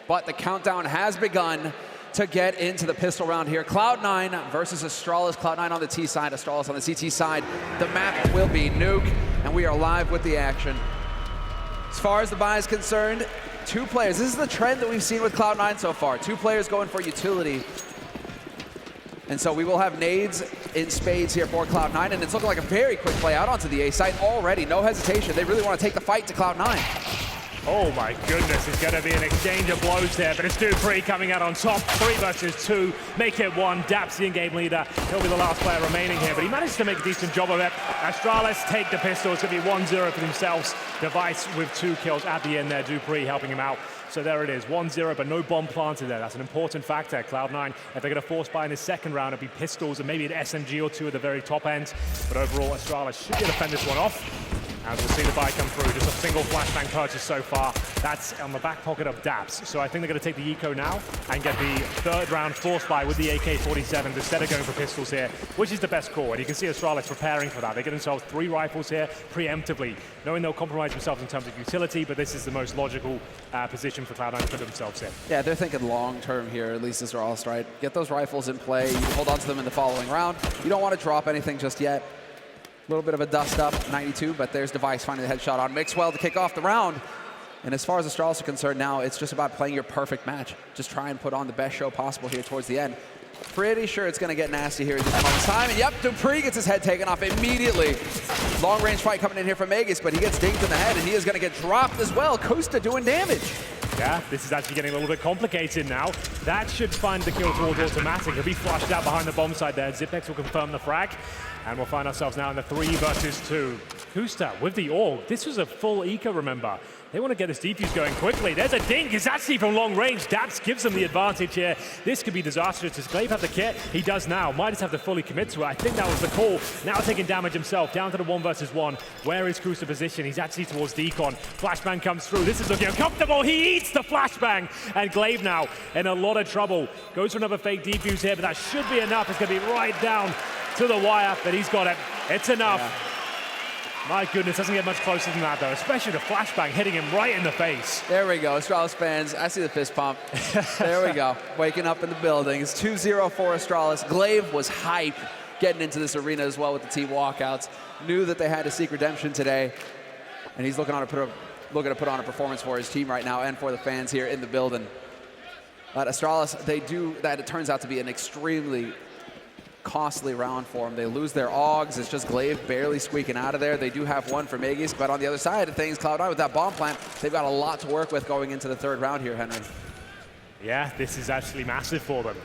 but the countdown has begun to get into the pistol round here. Cloud9 versus Astralis. Cloud9 on the T side, Astralis on the CT side. The map will be Nuke, and we are live with the action. As far as the buy is concerned, 2 players. This is the trend that we've seen with Cloud9 so far. 2 players going for utility. And so we will have nades in spades here for Cloud9, and it's looking like a very quick play out onto the A site already. No hesitation. They really want to take the fight to Cloud9. Oh my goodness, it's going to be an exchange of blows there, but it's dupreeh coming out on top. 3 versus 2, make it 1. Daps the in-game leader. He'll be the last player remaining here, but he managed to make a decent job of it. Astralis take the pistol. It's going to be 1-0 for themselves. Device with 2 kills at the end there. dupreeh helping him out. So there it is, 1-0, but no bomb planted there. That's an important factor. Cloud9, if they're going to force buy in the second round, it'll be pistols and maybe an SMG or 2 at the very top end. But overall, Astralis should be able to fend this one off. As we'll see the buy come through, just a single flashbang purchase so far. That's on the back pocket of Daps. So I think they're going to take the eco now and get the third round force buy with the AK-47 instead of going for pistols here, which is the best call. And you can see Astralis preparing for that. They get themselves 3 rifles here preemptively, knowing they'll compromise themselves in terms of utility, but this is the most logical position for Cloud9 to put themselves in. Yeah, they're thinking long term here, at least Astralis, right? Get those rifles in play. You hold on to them in the following round. You don't want to drop anything just yet. A little bit of a dust up, 92, but there's Device finding the headshot on Mixwell to kick off the round. And as far as Astralis are concerned now, it's just about playing your perfect match. Just try and put on the best show possible here towards the end. Pretty sure it's going to get nasty here at this moment in time. And yep, dupreeh gets his head taken off immediately. Long range fight coming in here from Magus, but he gets dinged in the head, and he is going to get dropped as well. Costa doing damage. Yeah, this is actually getting a little bit complicated now. That should find the kill towards automatic. He'll be flushed out behind the bomb side there. Xyp9x will confirm the frag. And we'll find ourselves now in the 3 versus 2. Kusta with the AUG. This was a full eco, remember. They want to get this defuse going quickly. There's a dink. It's actually from long range. Daps gives them the advantage here. This could be disastrous. Does Glaive have the kit? He does now. Might just have to fully commit to it. I think that was the call. Now taking damage himself. Down to the 1 versus 1. Where is Kusta position? He's actually towards Decon. Flashbang comes through. This is looking uncomfortable. He eats the flashbang. And Glaive now in a lot of trouble. Goes for another fake defuse here, but that should be enough. It's going to be right down to the wire, but he's got it. It's enough. Yeah. My goodness, doesn't get much closer than that, though, especially the flashbang hitting him right in the face. There we go, Astralis fans. I see the fist pump. There we go, waking up in the building. It's 2-0 for Astralis. Glaive was hype getting into this arena as well with the team walkouts. Knew that they had to seek redemption today, and he's looking to put on a performance for his team right now and for the fans here in the building. But Astralis, they do that. It turns out to be an extremely costly round for them. They lose their AUGs. It's just Glaive barely squeaking out of there. They do have 1 for Magus, but on the other side of things, Cloud9 with that bomb plant, they've got a lot to work with going into the 3rd round here, Henry. Yeah, this is actually massive for them.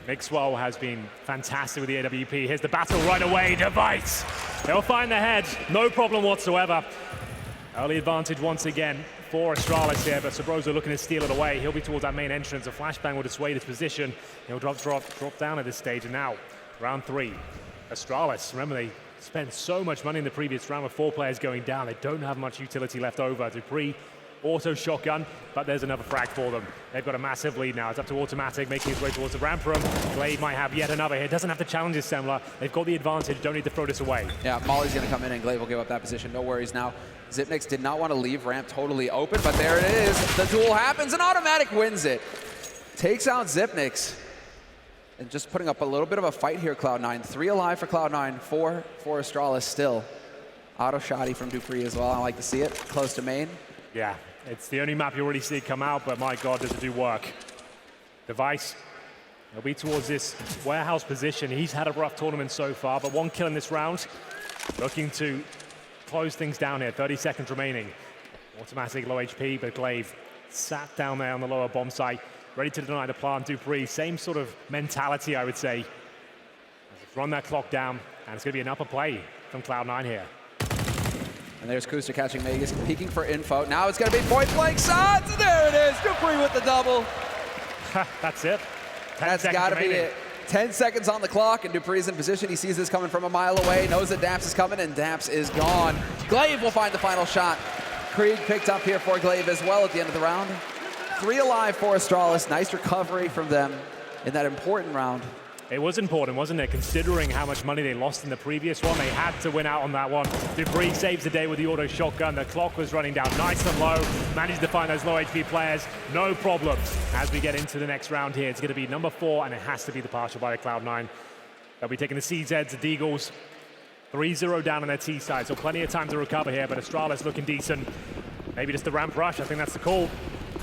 Mixwell has been fantastic with the AWP. Here's the battle right away. Device. They'll find the head. No problem whatsoever. Early advantage once again for Astralis here, but Sabroso looking to steal it away. He'll be towards that main entrance. A flashbang will dissuade his position. He'll drop down at this stage, and now round 3. Astralis, remember they spent so much money in the previous round with 4 players going down. They don't have much utility left over. dupreeh, auto shotgun, but there's another frag for them. They've got a massive lead now. It's up to automatic, making his way towards the ramp room. Glaive might have yet another here. Doesn't have to challenge his Semler. They've got the advantage. Don't need to throw this away. Yeah, Molly's going to come in and Glaive will give up that position. No worries now. Xyp9x did not want to leave ramp totally open, but there it is. The duel happens and automatic wins it. Takes out Xyp9x. And just putting up a little bit of a fight here, Cloud9. 3 alive for Cloud9, 4 for Astralis still. Auto shotty from dupreeh as well. I like to see it. Close to main. Yeah, it's the only map you already see it come out, but my God, does it do work. Device, he'll be towards this warehouse position. He's had a rough tournament so far, but 1 kill in this round. Looking to close things down here. 30 seconds remaining. Automatic low HP, but Glaive sat down there on the lower bomb site. Ready to deny the plant. dupreeh, same sort of mentality, I would say. Run that clock down, and it's going to be an upper play from Cloud9 here. And there's Kusta catching Magus, peeking for info. Now it's going to be point blank shots, and there it is. dupreeh with the double. That's it. That's got to be it. 10 seconds on the clock, and dupreeh's in position. He sees this coming from a mile away, knows that Daps is coming, and Daps is gone. Glaive will find the final shot. Krieg picked up here for Glaive as well at the end of the round. 3 alive for Astralis. Nice recovery from them in that important round. It was important, wasn't it? Considering how much money they lost in the previous one, they had to win out on that one. dupreeh saves the day with the auto shotgun. The clock was running down nice and low. Managed to find those low HP players. No problem. As we get into the next round here, it's going to be number 4, and it has to be the partial by the Cloud9. They'll be taking the CZs, the Deagles. 3-0 down on their T side, so plenty of time to recover here, but Astralis looking decent. Maybe just the ramp rush, I think that's the call.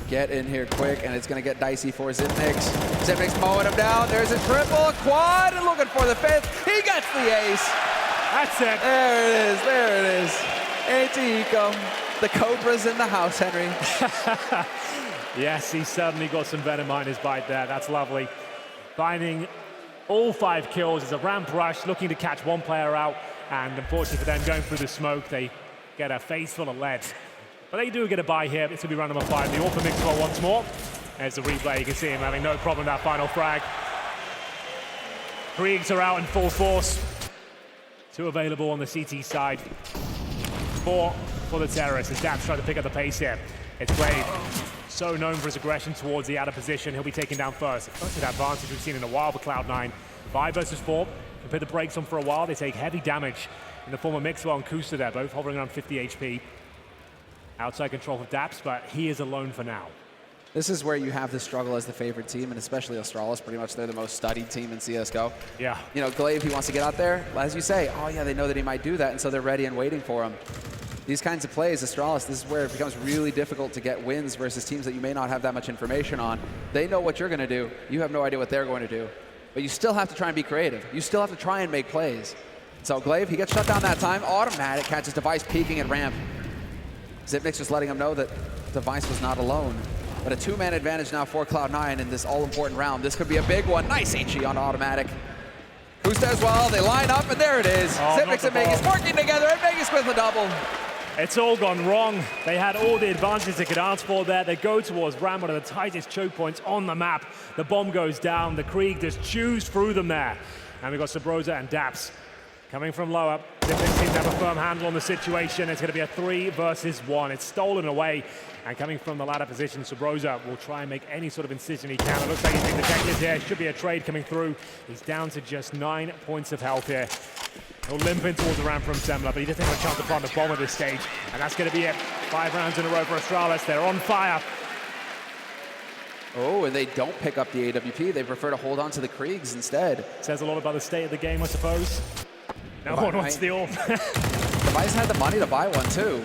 Get in here quick, and it's going to get dicey for Zipnix. Zipnix mowing him down. There's a triple, a quad, and looking for the 5th. He gets the ace. That's it. There it is, there it is. Eco. The Cobra's in the house, Henry. Yes, he certainly got some venom behind his bite there. That's lovely. Finding all 5 kills as a ramp rush, looking to catch one player out, and unfortunately for them, going through the smoke, they get a face full of lead. But they do get a buy here. It's going to be round number 5. The Orphan mix roll once more. There's the replay. You can see him having no problem with that final frag. Kriegs are out in full force. 2 available on the CT side. 4 for the terrorists as daps trying to pick up the pace here. It's Glaive. So known for his aggression towards the outer position. He'll be taken down first. First advantage we've seen in a while for Cloud9. 5 versus 4. Can put the brakes on for a while. They take heavy damage in the form of Mixwell and Kusta there, both hovering around 50 HP. Outside control of daps, but he is alone for now. This is where you have the struggle as the favorite team, and especially Astralis. Pretty much they're the most studied team in CSGO. Yeah. You know, Glaive, he wants to get out there. As you say, oh yeah, they know that he might do that, and so they're ready and waiting for him. These kinds of plays, Astralis, this is where it becomes really difficult to get wins versus teams that you may not have that much information on. They know what you're going to do. You have no idea what they're going to do. But you still have to try and be creative. You still have to try and make plays. So Glaive, he gets shut down that time. Automatic catches Device peeking at ramp. Zipnix just letting him know that Device was not alone. But a 2-man advantage now for Cloud9 in this all-important round. This could be a big one. Nice HE on automatic. Kusta as well. They line up, and there it is. Zipnix and Magus working together, and Magus with a double. It's all gone wrong. They had all the advantages they could ask for there. They go towards ramp, one of the tightest choke points on the map. The bomb goes down. The Krieg just chews through them there. And we've got Sabrosa and daps coming from lower. Zipnix seems to have a firm handle on the situation. It's going to be a 3 versus 1. It's stolen away. And coming from the ladder position, Sabrosa will try and make any sort of incision he can. It looks like he's being detected here. Should be a trade coming through. He's down to just 9 points of health here. He'll limp in towards the ramp from Semler, but he doesn't have a chance to plant the bomb at this stage. And that's going to be it. 5 rounds in a row for Astralis. They're on fire. Oh, and they don't pick up the AWP. They prefer to hold on to the Kriegs instead. Says a lot about the state of the game, I suppose. No one wants the AWP. Device had the money to buy one, too.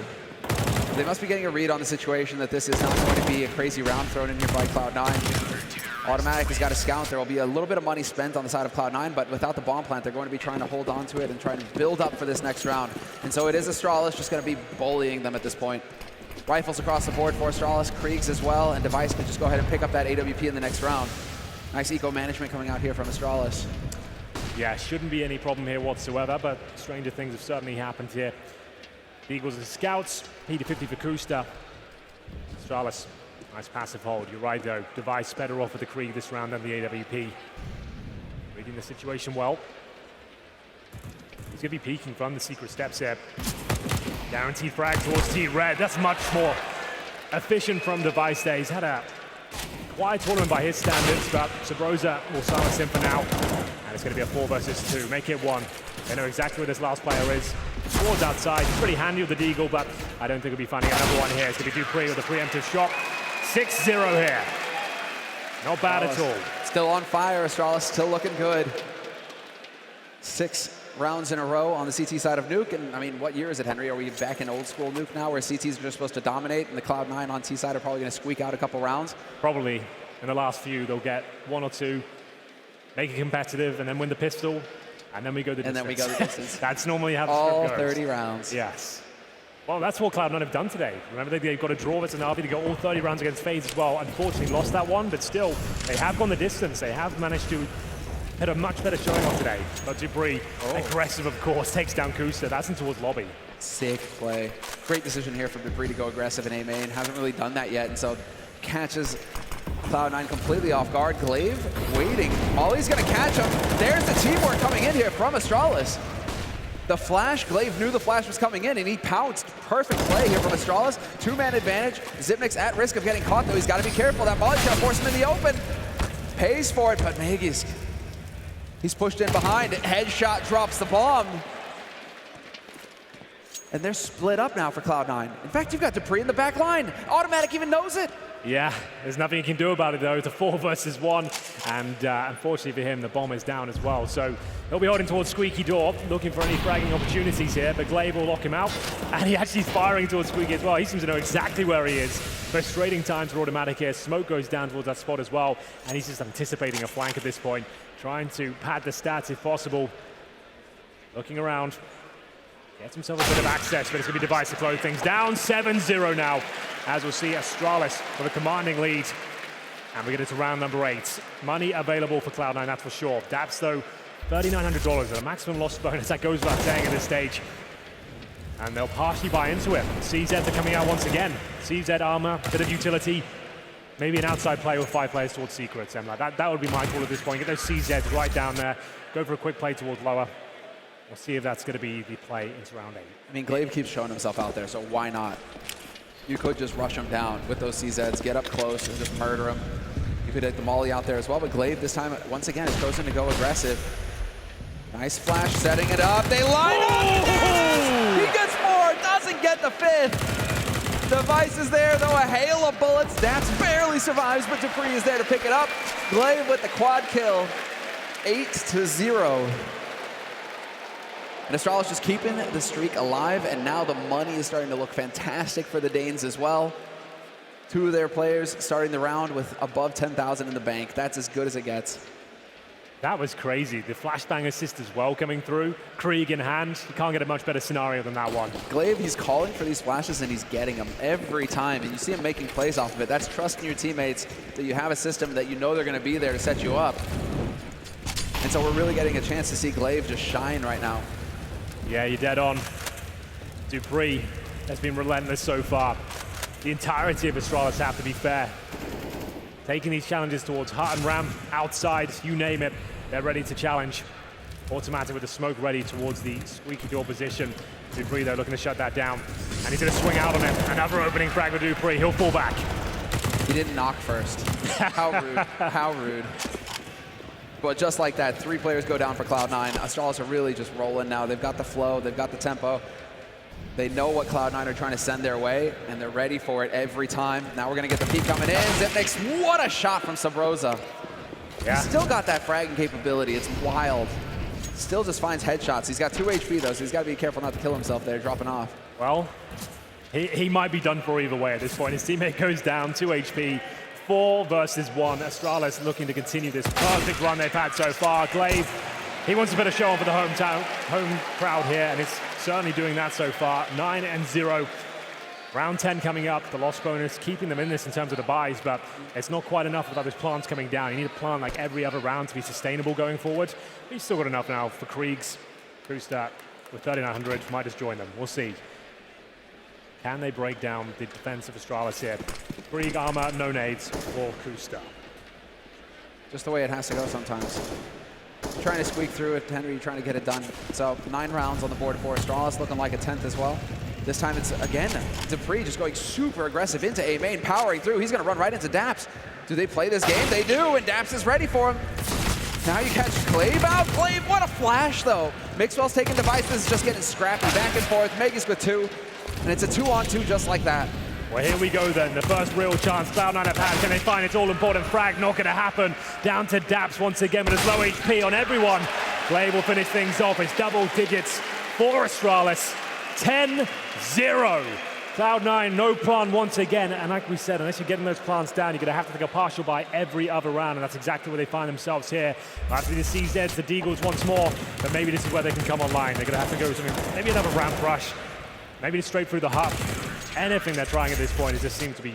They must be getting a read on the situation that this is not going to be a crazy round thrown in here by Cloud9. Automatic has got a scout. There will be a little bit of money spent on the side of Cloud9, but without the bomb plant, they're going to be trying to hold on to it and trying to build up for this next round. And so it is Astralis just going to be bullying them at this point. Rifles across the board for Astralis, Kriegs as well, and Device can just go ahead and pick up that AWP in the next round. Nice eco management coming out here from Astralis. Yeah, shouldn't be any problem here whatsoever, but stranger things have certainly happened here. The Eagles and Scouts, P50 for Kusta. Astralis, nice passive hold. You're right, though. Device better off with the Krieg this round than the AWP. Reading the situation well. He's going to be peeking from the secret steps here. Guaranteed frag towards T-Red. That's much more efficient from Device there. He's had a quiet tournament by his standards, but Sabrosa will silence him for now. And it's going to be a 4 versus 2. Make it 1. They know exactly where this last player is. Towards outside. He's pretty handy with the Deagle, but I don't think we'll be finding another one here. It's going to be dupreeh with a preemptive shot. 6-0 here. Not bad at all. Still on fire, Astralis, still looking good. 6 rounds in a row on the CT side of Nuke, and I mean, what year is it, Henry? Are we back in old school Nuke now, where CTs are just supposed to dominate, and the Cloud9 on T side are probably going to squeak out a couple rounds? Probably. In the last few, they'll get 1 or 2, make it competitive, and then win the pistol, and then we go the distance. And then we go the distance. That's normally how the all script goes. 30 rounds. Yes. Well, that's what Cloud9 have done today. Remember, they've got a draw versus Navi to go all 30 rounds against FaZe as well. Unfortunately, lost that one, but still, they have gone the distance. They have managed to hit a much better showing on today. But dupreeh, aggressive, of course, takes down Kusta. That's in towards lobby. Sick play. Great decision here from dupreeh to go aggressive in A main. Hasn't really done that yet, and so catches Cloud9 completely off guard. Glaive waiting. Molly's going to catch him. There's the teamwork coming in here from Astralis. The flash, Glaive knew the flash was coming in, and he pounced. Perfect play here from Astralis. 2-man advantage. Zipnix at risk of getting caught, though. He's got to be careful. That Molly's going to force him in the open. Pays for it, but Magus He's pushed in behind. Headshot drops the bomb. And they're split up now for Cloud9. In fact, you've got dupreeh in the back line. Automatic even knows it. Yeah, there's nothing you can do about it, though. It's a 4 versus 1, and unfortunately for him, the bomb is down as well. So he'll be holding towards Squeaky Door, looking for any fragging opportunities here, but Glaive will lock him out, and he actually is firing towards Squeaky as well. He seems to know exactly where he is. Frustrating times for Automatic here. Smoke goes down towards that spot as well, and he's just anticipating a flank at this point, trying to pad the stats if possible. Looking around. Gets himself a bit of access, but it's going to be Device to close things down. 7-0 now, as we'll see Astralis with a commanding lead. And we get into round number 8. Money available for Cloud9, that's for sure. Daps, though, $3,900 at a maximum loss bonus. That goes without saying at this stage. And they'll partially buy into it. CZs are coming out once again. CZ armor, bit of utility. Maybe an outside play with 5 players towards secrets. And that would be my call at this point. Get those CZs right down there. Go for a quick play towards lower. We'll see if that's going to be the play into round 8. I mean, Glaive keeps showing himself out there, so why not? You could just rush him down with those CZs, get up close, and just murder him. You could hit the molly out there as well, but Glaive this time, once again, has chosen to go aggressive. Nice flash, setting it up. They line up! He gets more, doesn't get the 5th. Device is there, though, a hail of bullets. Daps barely survives, but dupreeh is there to pick it up. Glaive with the quad kill, 8-0. And Astralis just keeping the streak alive, and now the money is starting to look fantastic for the Danes as well. 2 of their players starting the round with above 10,000 in the bank. That's as good as it gets. That was crazy. The flashbang assist as well coming through. Krieg in hand. You can't get a much better scenario than that one. Glaive, he's calling for these flashes, and he's getting them every time. And you see him making plays off of it. That's trusting your teammates that you have a system that you know they're going to be there to set you up. And so we're really getting a chance to see Glaive just shine right now. Yeah, you're dead on. dupreeh has been relentless so far. The entirety of Astralis have to be fair. Taking these challenges towards Hut and Ram, outside, you name it, they're ready to challenge. Automatic with the smoke ready towards the Squeaky Door position. dupreeh, though, looking to shut that down. And he's going to swing out on it. Another opening frag with dupreeh. He'll fall back. He didn't knock first. How rude. How rude. But just like that, 3 players go down for Cloud9. Astralis are really just rolling now. They've got the flow, they've got the tempo. They know what Cloud9 are trying to send their way, and they're ready for it every time. Now we're going to get the peek coming in. Xyp9x, what a shot from Sabrosa. Yeah. He's still got that fragging capability. It's wild. Still just finds headshots. He's got 2 HP, though, so he's got to be careful not to kill himself there, dropping off. Well, he might be done for either way at this point. His teammate goes down, 2 HP. 4 versus 1. Astralis looking to continue this perfect run they've had so far. Glaive, he wants a bit of show on for the home crowd here, and it's certainly doing that so far. 9-0. Round 10 coming up. The loss bonus keeping them in this in terms of the buys, but it's not quite enough without those plants coming down. You need a plant like every other round to be sustainable going forward. But he's still got enough now for Kriegs. Kusta with 3,900 might just join them. We'll see. Can they break down the defense of Astralis here? Krieg armor, no nades for Kusta. Just the way it has to go sometimes. Trying to squeak through it, Henry trying to get it done. So 9 rounds on the board for Astralis, looking like a 10th as well. This time it's, again, dupreeh just going super aggressive into A main, powering through. He's going to run right into Daps. Do they play this game? They do, and Daps is ready for him. Now you catch Glaive out. Glaive, what a flash, though. Mixwell's taking devices, just getting scrappy back and forth. Megas with 2. And it's a 2-on-2 just like that. Well, here we go then. The first real chance Cloud9 have had. Can they find its all-important frag? Not going to happen. Down to Daps once again with his low HP on everyone. Glaive will finish things off. It's double digits for Astralis. 10-0. Cloud9, no plan once again. And like we said, unless you're getting those plants down, you're going to have to take a partial buy every other round. And that's exactly where they find themselves here. After the CZs, the Deagles once more. But maybe this is where they can come online. They're going to have to go something, maybe another ramp rush. Maybe just straight through the hub. Anything they're trying at this point, it just seems to be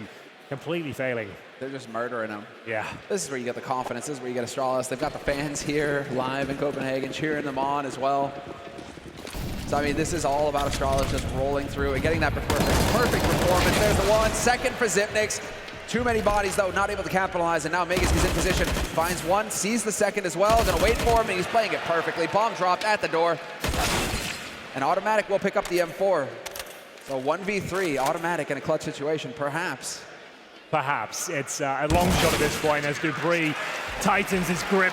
completely failing. They're just murdering them. Yeah. This is where you get the confidence. This is where you get Astralis. They've got the fans here live in Copenhagen cheering them on as well. So, I mean, this is all about Astralis just rolling through and getting that perfect performance. There's the 1. Second for Xyp9x. Too many bodies, though, not able to capitalize, and now Megas is in position. Finds 1, sees the second as well. Gonna wait for him, and he's playing it perfectly. Bomb dropped at the door. And Automatic will pick up the M4. So 1v3, Automatic in a clutch situation, perhaps. Perhaps. It's a long shot at this point as dupreeh tightens his grip.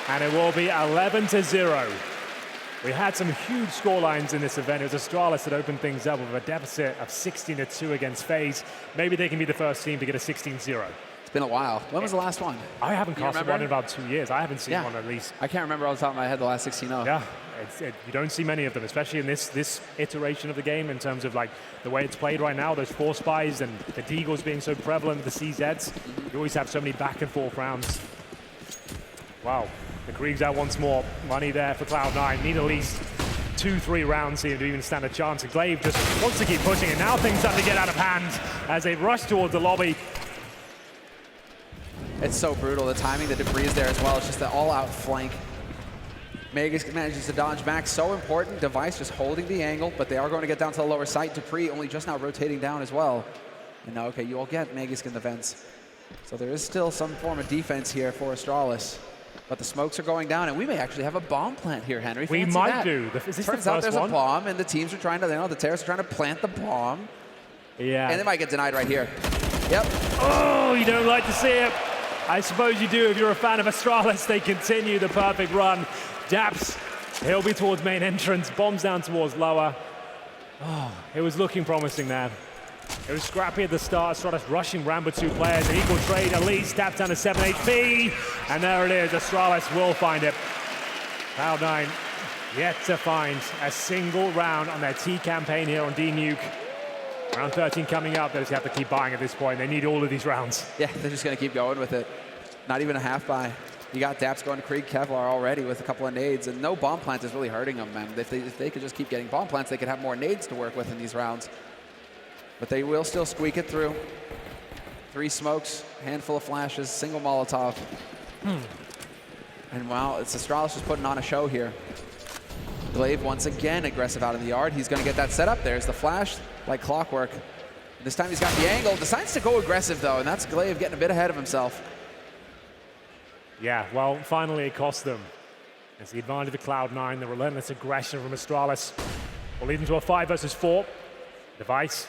And it will be 11-0. We had some huge scorelines in this event. It was Astralis that opened things up with a deficit of 16-2 against FaZe. Maybe they can be the first team to get a 16-0. It's been a while. When was the last one? I haven't casted one in about 2 years. I haven't seen one at least. I can't remember off the top of my head the last 16-0. Yeah, you don't see many of them, especially in this iteration of the game in terms of like the way it's played right now. Those 4 spies and the Deagles being so prevalent, the CZs. You always have so many back and forth rounds. Wow. The Kriegs out once more. Money there for Cloud9. Need at least 2-3 rounds here to even stand a chance. Glaive just wants to keep pushing it. Now things start to get out of hand as they rush towards the lobby. It's so brutal. The timing, the debris is there as well. It's just the all-out flank. Magus manages to dodge back. So important. Device just holding the angle, but they are going to get down to the lower site. Dupree only just now rotating down as well. And now, okay, you will get Magus in the vents. So there is still some form of defense here for Astralis. But the smokes are going down, and we may actually have a bomb plant here, Henry. We might do. Is this Turns out there's a bomb, and the teams are trying to, the terrorists are trying to plant the bomb. Yeah. And they might get denied right here. Yep. Oh, you don't like to see it. I suppose you do if you're a fan of Astralis. They continue the perfect run. Daps, he'll be towards main entrance. Bombs down towards lower. Oh, it was looking promising there. It was scrappy at the start. Astralis rushing round with 2 players. An equal trade. Elise tapped down to 7 HP. And there it is. Astralis will find it. Cloud9 yet to find a single round on their T campaign here on D-Nuke. Round 13 coming up. They just have to keep buying at this point. They need all of these rounds. Yeah, they're just going to keep going with it. Not even a half buy. You got Daps going to Krieg Kevlar already with a couple of nades, and no bomb plant is really hurting them, man. If they could just keep getting bomb plants, they could have more nades to work with in these rounds. But they will still squeak it through. 3 smokes, handful of flashes, single Molotov. And wow, it's Astralis just putting on a show here. Glaive once again aggressive out in the yard. He's going to get that set up. There's the flash, like clockwork. This time he's got the angle. Decides to go aggressive though, and that's Glaive getting a bit ahead of himself. Yeah, well, finally it cost them. It's the advantage of Cloud9, the relentless aggression from Astralis will lead them to a 5 versus 4. Device,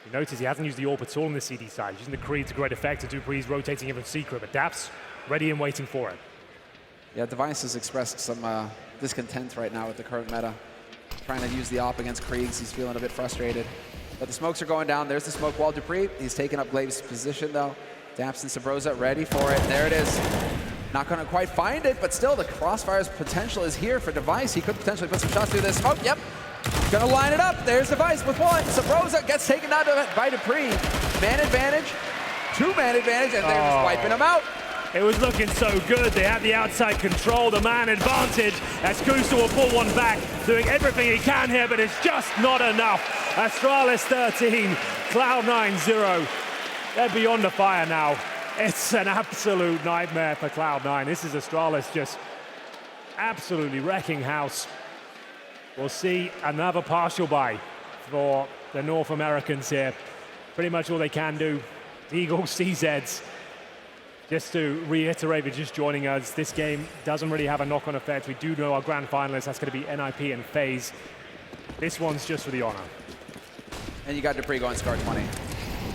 you notice he hasn't used the AWP at all on the CD side. He's using the Creed to great effect, and Dupree's rotating him from secret, but Daps ready and waiting for it. Yeah, Device has expressed some discontent right now with the current meta. Trying to use the AWP against Kriegs, he's feeling a bit frustrated. But the smokes are going down. There's the smoke wall. Dupree, he's taking up Glaive's position though. Daps and Sabrosa ready for it. There it is. Not going to quite find it, but still the crossfire's potential is here for Device. He could potentially put some shots through this smoke. Yep. Going to line it up. There's Device with 1. Sabrosa gets taken down by Dupree. Man advantage, 2-man advantage, and they're just wiping him out. It was looking so good. They had the outside control, the man advantage, as Kusa will pull one back, doing everything he can here, but it's just not enough. Astralis 13, Cloud9 0. They're beyond the fire now. It's an absolute nightmare for Cloud9. This is Astralis just absolutely wrecking house. We'll see another partial buy for the North Americans here. Pretty much all they can do. Eagles, CZs. Just to reiterate, if you're just joining us, this game doesn't really have a knock-on effect. We do know our grand finalists, that's going to be NIP and FaZe. This one's just for the honor. And you got Dupree going scar 20.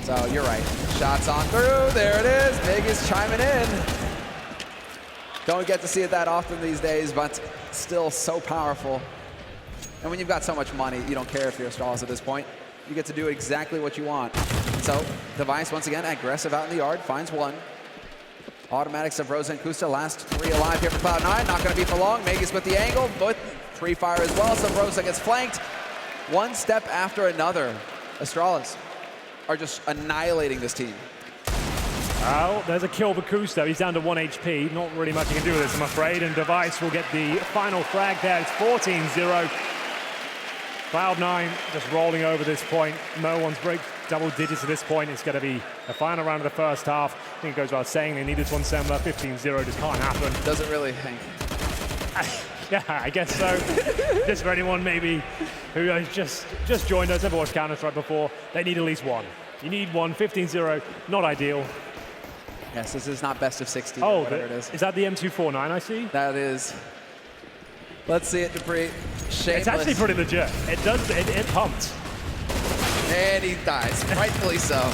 So you're right. Shots on through. There it is. Vegas chiming in. Don't get to see it that often these days, but still so powerful. And when you've got so much money, you don't care if you're Astralis at this point. You get to do exactly what you want. So Device, once again, aggressive out in the yard, finds 1. Automatics of Rosa and Kusta, last 3 alive here for Cloud9. Not going to be for long. Magus with the angle, but free fire as well. So Rosa gets flanked. One step after another. Astralis are just annihilating this team. Well, there's a kill for Kusta. He's down to 1 HP. Not really much he can do with this, I'm afraid. And Device will get the final frag there. It's 14-0. Cloud9 just rolling over this point. No one's break double digits at this point. It's going to be the final round of the first half. I think it goes without saying they need this one similar. 15-0 just can't happen. Doesn't really, Hank. Yeah, I guess so. Just for anyone maybe who has just joined us, never watched Counter-Strike before, they need at least 1. You need 1, 15-0, not ideal. Yes, this is not best of 60, oh, whatever it is. Is that the M249 I see? That is. Let's see it, Dupree. Shameless. It's actually pretty legit. It pumped. And he dies, rightfully so.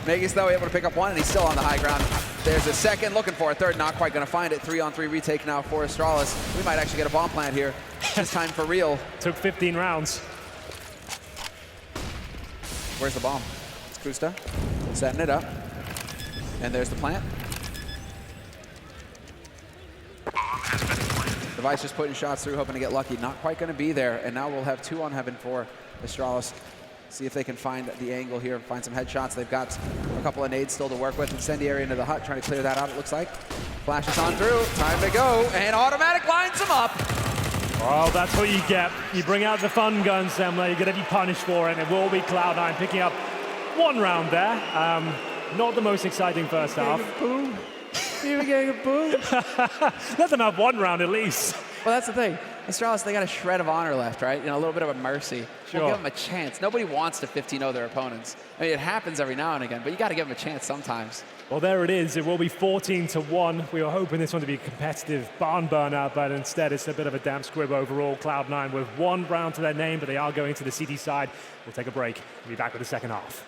Magus, though, able to pick up 1, and he's still on the high ground. There's a second, looking for a third, not quite going to find it. 3-on-3 retake now for Astralis. We might actually get a bomb plant here. This time for real. Took 15 rounds. Where's the bomb? It's Kusta setting it up. And there's the plant. Device just putting shots through, hoping to get lucky. Not quite going to be there. And now we'll have 2 on heaven for Astralis. See if they can find the angle here, find some headshots. They've got a couple of nades still to work with. Incendiary into the hut, trying to clear that out, it looks like. Flashes on through, time to go, and automatic lines them up. Well, that's what you get. You bring out the fun gun, Semler, you're gonna be punished for it, and it will be Cloud9 picking up 1 round there. Not the most exciting first half. Boom. Even getting a boom. Let them have 1 round at least. Well, that's the thing. Astralis, they got a shred of honor left, right? You know, a little bit of a mercy. Sure. We'll give them a chance. Nobody wants to 15-0 their opponents. I mean, it happens every now and again, but you got to give them a chance sometimes. Well, there it is. It will be 14-1. We were hoping this one to be a competitive barn burner, but instead it's a bit of a damp squib overall. Cloud9 with 1 round to their name, but they are going to the CD side. We'll take a break. We'll be back with the second half.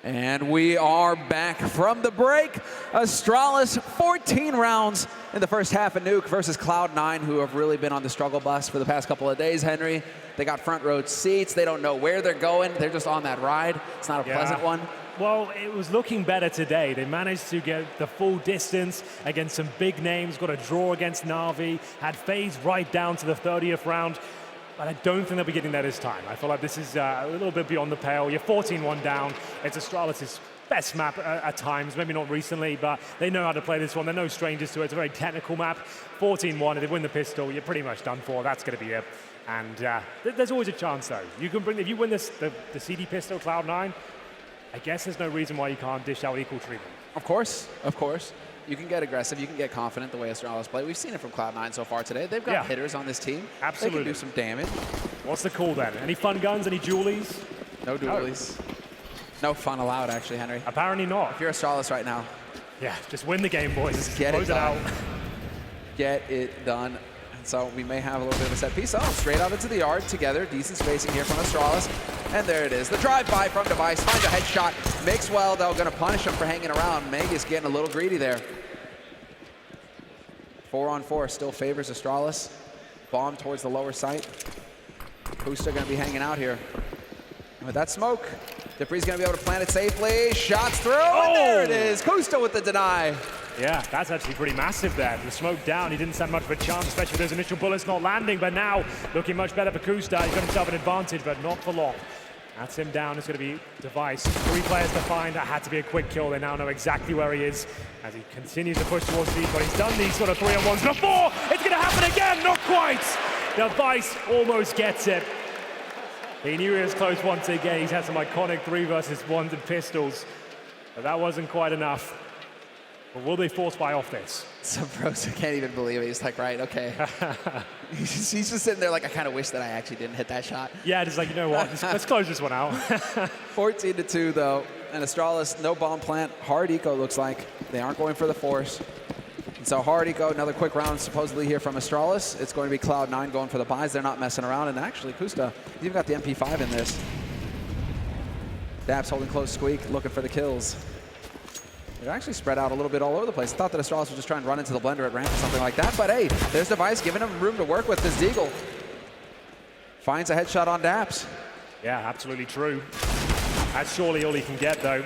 And we are back from the break. Astralis, 14 rounds in the first half of Nuke versus Cloud9, who have really been on the struggle bus for the past couple of days, Henry. They got front row seats. They don't know where they're going. They're just on that ride. It's not a pleasant one. Well, it was looking better today. They managed to get the full distance against some big names, got a draw against Na'Vi, had FaZe right down to the 30th round. But I don't think they'll be getting that this time. I feel like this is a little bit beyond the pale. You're 14-1 down. It's Astralis' best map at times, maybe not recently, but they know how to play this one. They're no strangers to it. It's a very technical map. 14-1, if they win the pistol, you're pretty much done for. That's going to be it. And there's always a chance, though. You can bring, if you win this, the CD pistol, Cloud9, I guess there's no reason why you can't dish out equal treatment. Of course, of course. You can get aggressive, you can get confident the way Astralis play. We've seen it from Cloud9 so far today. They've got hitters on this team. Absolutely. They can do some damage. What's the call then? Any fun guns, any dualies? No dualies. No fun allowed, actually, Henry. Apparently not. If you're Astralis right now. Yeah, just win the game, boys. Just get Close it out. Get it done. And so we may have a little bit of a set piece. Oh, straight out into the yard together. Decent spacing here from Astralis. And there it is. The drive-by from Device. Finds a headshot. Makes well, though. Going to punish him for hanging around. Meg is getting a little greedy there. 4-on-4 still favors Astralis. Bomb towards the lower site. Kusta going to be hanging out here. With that smoke, Dupree's going to be able to plant it safely. Shots through, and there it is. Kusta with the deny. Yeah, that's actually pretty massive there. The smoke down, he didn't stand much of a chance, especially with those initial bullets not landing, but now looking much better for Kusta. He's got himself an advantage, but not for long. That's him down. It's going to be Device. 3 players to find. That had to be a quick kill. They now know exactly where he is as he continues to push towards deep. But he's done these sort of 3-on-1s before. It's going to happen again. Not quite. Device almost gets it. He knew he was close once again. He's had some iconic 3 versus 1s and pistols. But that wasn't quite enough. But will they force buy off this? Sabrosa can't even believe it. He's like, right, okay. he's just sitting there like, I kind of wish that I actually didn't hit that shot. Yeah, just like, you know what, let's close this one out. 14-2 though, and Astralis, no bomb plant. Hard eco looks like. They aren't going for the force. And so hard eco, another quick round supposedly here from Astralis. It's going to be Cloud9 going for the buys. They're not messing around. And actually, Kusta, he's even got the MP5 in this. Dabs holding close squeak, looking for the kills. They're actually spread out a little bit all over the place. I thought that Astralis would just try and run into the blender at ramp or something like that. But hey, there's Device giving him room to work with this Deagle. Finds a headshot on Daps. Yeah, absolutely true. That's surely all he can get, though.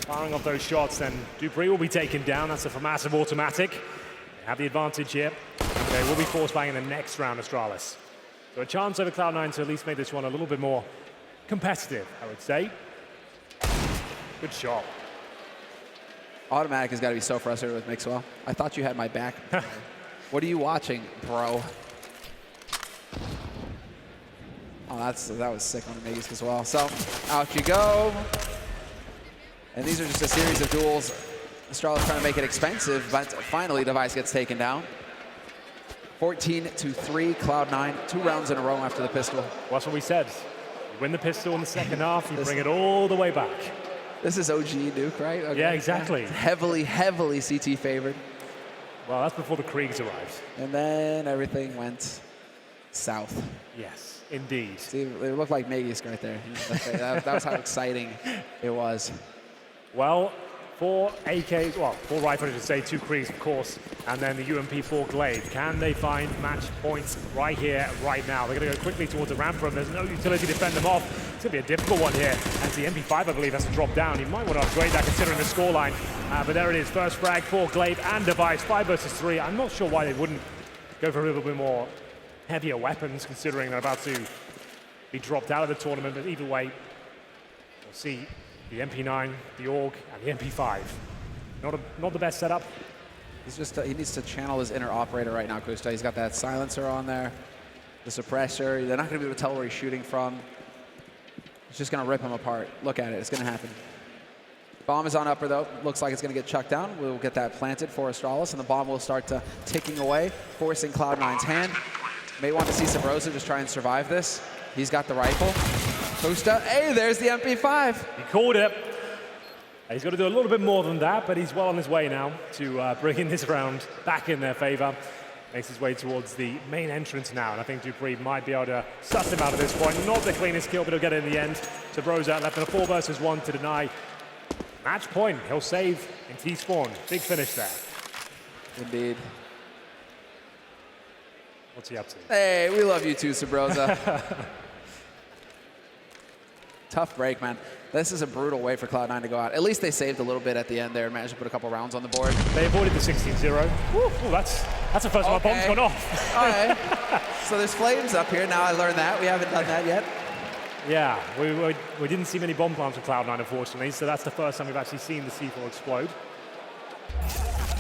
Firing off those shots, then Dupree will be taken down. That's a massive automatic. They have the advantage here. They will be forced buying in the next round, Astralis. So a chance over Cloud9 to at least make this one a little bit more competitive, I would say. Good shot. Automatic has got to be so frustrated with Mixwell. I thought you had my back. What are you watching, bro? Oh, that was sick on Amazing as well. So out you go. And these are just a series of duels. Astralis trying to make it expensive, but finally Device gets taken down. 14-3, Cloud9, 2 rounds in a row after the pistol. Well, that's what we said. You win the pistol in the second half, you bring it all the way back. This is OG Nuke, right? Okay. Yeah, exactly. Heavily, heavily CT favored. Well, that's before the Kriegs arrived. And then everything went south. Yes, indeed. See, it looked like Magisk right there. That was how exciting it was. Well, 4 AKs, well, 4 rifles, I should say, 2 Kriegs, of course, and then the UMP4 Glaive. Can they find match points right here, right now? They're going to go quickly towards the ramp room. There's no utility to fend them off. It's going to be a difficult one here, as the MP5, I believe, has to drop down. You might want to upgrade that considering the scoreline. But there it is, first frag for Glaive and Device, 5 versus 3. I'm not sure why they wouldn't go for a little bit more heavier weapons, considering they're about to be dropped out of the tournament. But either way, we'll see. The MP9, the AUG, and the MP5. Not the best setup. He's just he needs to channel his inner operator right now, Kusta. He's got that silencer on there, the suppressor. They're not going to be able to tell where he's shooting from. It's just going to rip him apart. Look at it. It's going to happen. Bomb is on upper, though. Looks like it's going to get chucked down. We'll get that planted for Astralis, and the bomb will start ticking away, forcing Cloud9's hand. May want to see Sabrosa just try and survive this. He's got the rifle. Kusta, hey, there's the MP5. He called it. He's got to do a little bit more than that, but he's well on his way now to bringing this round back in their favor. Makes his way towards the main entrance now, and I think Dupree might be able to suss him out at this point. Not the cleanest kill, but he'll get it in the end. Sabrosa left in a 4 versus 1 to deny. Match point. He'll save in T-spawn. Big finish there. Indeed. What's he up to? Hey, we love you too, Sabrosa. Tough break, man. This is a brutal way for Cloud9 to go out. At least they saved a little bit at the end there, managed to put a couple rounds on the board. They avoided the 16-0. Ooh, that's the first time our bomb's gone off. All right. So there's flames up here. Now I learned that. We haven't done that yet. Yeah, we didn't see many bomb plants from Cloud9, unfortunately, so that's the first time we've actually seen the C4 explode.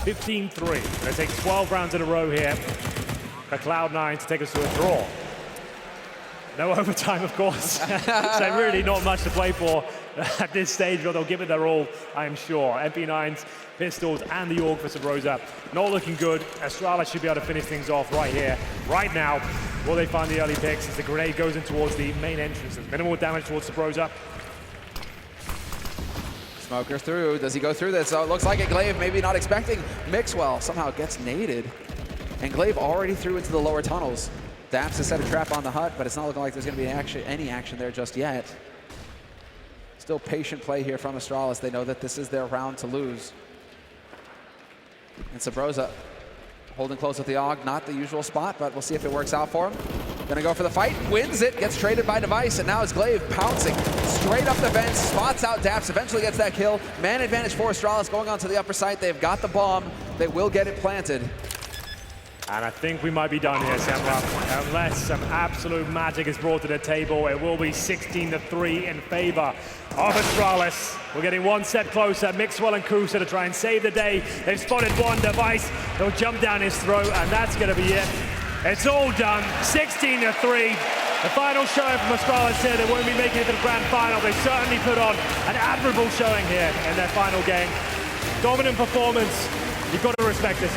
15-3. Going to take 12 rounds in a row here for Cloud9 to take us to a draw. No overtime, of course. So really not much to play for at this stage, but they'll give it their all, I am sure. MP9s, pistols, and the AUG for Sabrosa. Not looking good. Astralis should be able to finish things off right here, right now. Will they find the early picks as the grenade goes in towards the main entrance? There's minimal damage towards Sabrosa. Smoker through. Does he go through this? So it looks like it. Glaive maybe not expecting. Mixwell somehow gets naded. And Glaive already threw into the lower tunnels. Daps has set a trap on the hut, but it's not looking like there's going to be any action there just yet. Still patient play here from Astralis. They know that this is their round to lose. And Sabrosa holding close with the AUG. Not the usual spot, but we'll see if it works out for him. Gonna go for the fight, wins it, gets traded by Device, and now it's Glaive pouncing straight up the fence, spots out Daps, eventually gets that kill. Man advantage for Astralis going on to the upper site. They've got the bomb. They will get it planted. And I think we might be done here, Semra. Unless some absolute magic is brought to the table, it will be 16-3 in favor of Astralis. We're getting one set closer. Mixwell and Kusa to try and save the day. They've spotted one device. They'll jump down his throat, and that's going to be it. It's all done. 16-3. The final showing from Astralis here. They won't be making it to the grand final. They certainly put on an admirable showing here in their final game. Dominant performance. You've got to respect this.